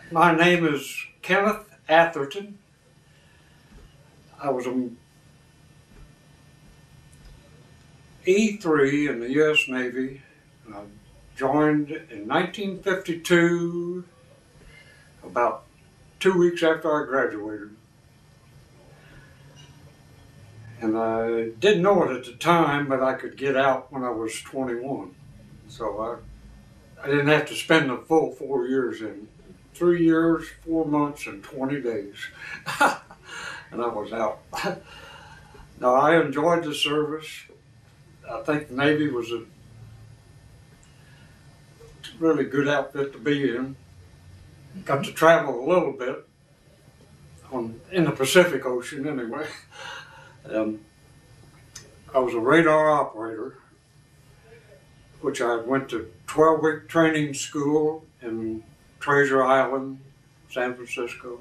My name is Kenneth Atherton. I was an E3 in the U.S.Navy. I joined in 1952, about 2 weeks after I graduated. And I didn't know it at the time, but I could get out when I was 21. So I didn't have to spend the full 4 years in. 3 years, 4 months, and 20 days. And I was out. No, I enjoyed the service. I think the Navy was a really good outfit to be in. Got to travel a little bit in the Pacific Ocean anyway. I was a radar operator, which I went to 12-week training school in Treasure Island, San Francisco.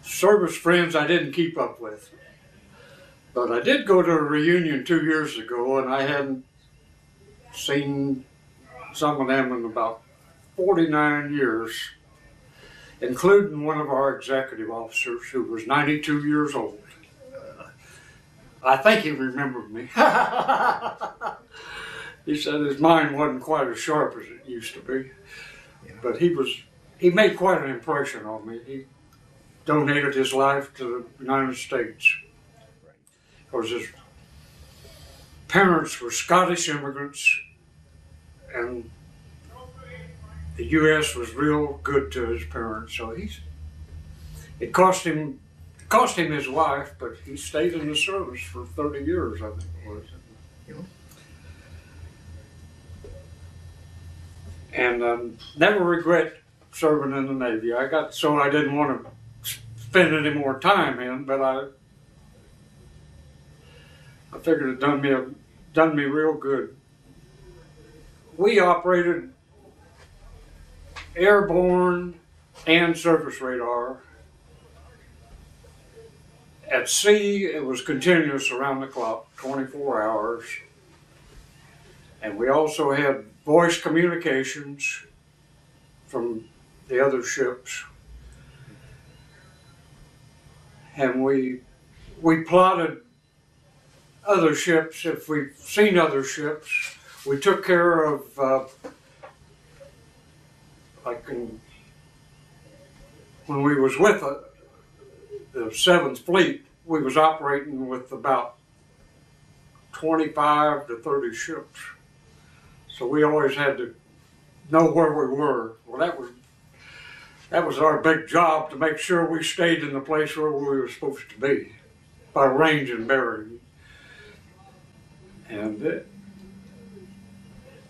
Service friends I didn't keep up with, but I did go to a reunion 2 years ago, and I hadn't seen some of them in about 49 years, including one of our executive officers who was 92 years old. I think he remembered me. He said his mind wasn't quite as sharp as it used to be, but he made quite an impression on me. He donated his life to the United States. Because his parents were Scottish immigrants, and the U.S. was real good to his parents. So it cost him his life, but he stayed in the service for 30 years, I think it was. And never regret serving in the Navy. I didn't want to spend any more time in, but I figured it done me real good. We operated airborne and surface radar. At sea, it was continuous around the clock, 24 hours. And we also had voice communications from the other ships. And we plotted other ships. If we've seen other ships, we took care of, when we was with the 7th Fleet, we was operating with about 25 to 30 ships. So we always had to know where we were. Well, that was our big job, to make sure we stayed in the place where we were supposed to be by range and bearing. And it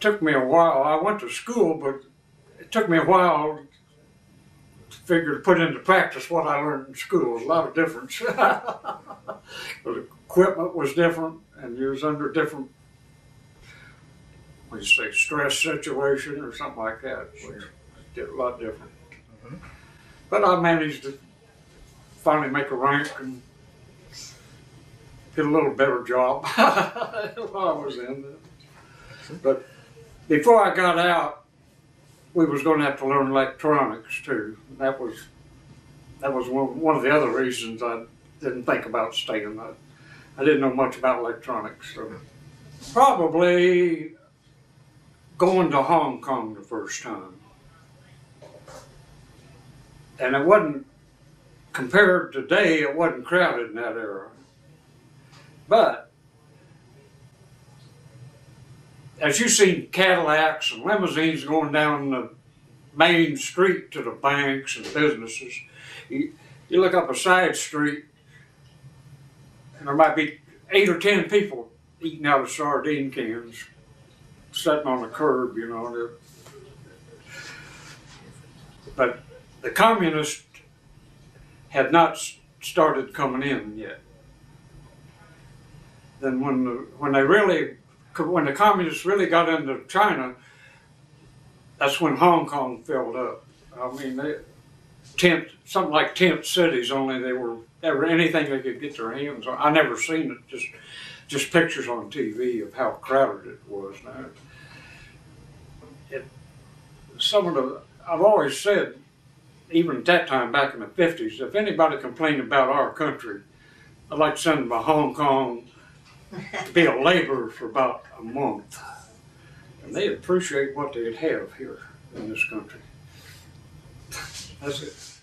took me a while. I went to school, but it took me a while to put into practice what I learned in school. There was a lot of difference. The equipment was different, and you was under different, what do you say, stress situation or something like that. Which did a lot different. But I managed to finally make a rank and get a little better job while I was in there. But before I got out, we was going to have to learn electronics too. That was one of the other reasons I didn't think about staying. I didn't know much about electronics. So probably going to Hong Kong the first time. And it wasn't, compared to today, it wasn't crowded in that era. But as you've seen Cadillacs and limousines going down the main street to the banks and businesses, you look up a side street and there might be 8 or 10 people eating out of sardine cans, sitting on the curb, you know. But the communists had not started coming in yet. Then when the communists really got into China, that's when Hong Kong filled up. I mean, something like tent cities, only they were anything they could get their hands on. I never seen it, just pictures on TV of how crowded it was. Now, I've always said, even at that time back in the 50s, if anybody complained about our country, I'd like to send them to Hong Kong to be a laborer for about a month. And they'd appreciate what they'd have here in this country. That's it.